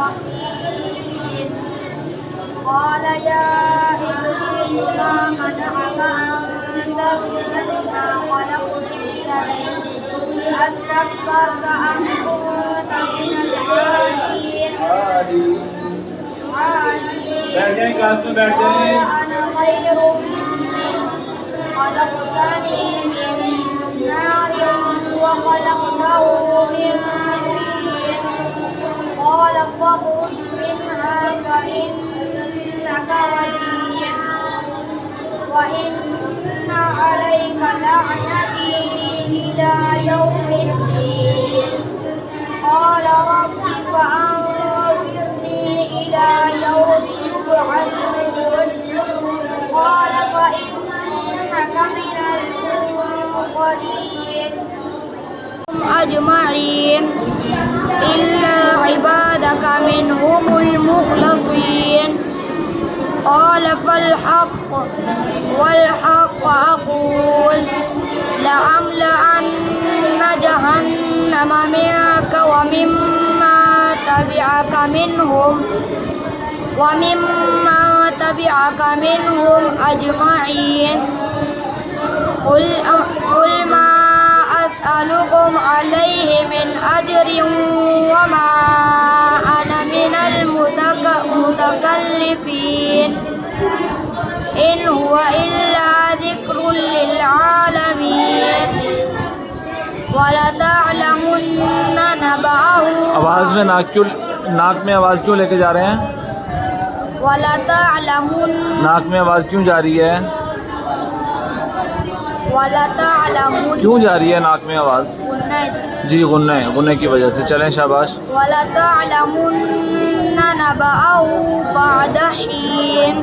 الرحيم قال يا إبليس ما منعك أن تسجد لما خلقت بيدي أستكبرت أم كنت من العالين قال أنا خير منه خلقتني من نار وخلقته من طين قال فاخرج منها فإنك رجيم وإن عليك لعنتي إلى يوم الدين قال رب فأنظرني إلى يوم يبعثون قال فإنك من المنظرين أجمعين إلا عبادك منهم المخلصين قال فالحق والحق أقول لأملأن جهنم منك ومما تبعك منهم أجمعين قل ما أسألكم عليه من أجر وما أنا من المتكلفين إن هو إلا ذكر للعالمين ولتعلمن نبأه आवाज़ में नाक में आवाज़ क्यों लेके जा रहे हैं? वलतअलमुन नाक में आवाज़ क्यों जा रही है? वलतअलमुन क्यों जा रही है नाक में आवाज़? जी गुन्ने की वजह से। चलें शाबाश। वलतअलमुन नबअहु बअद हीन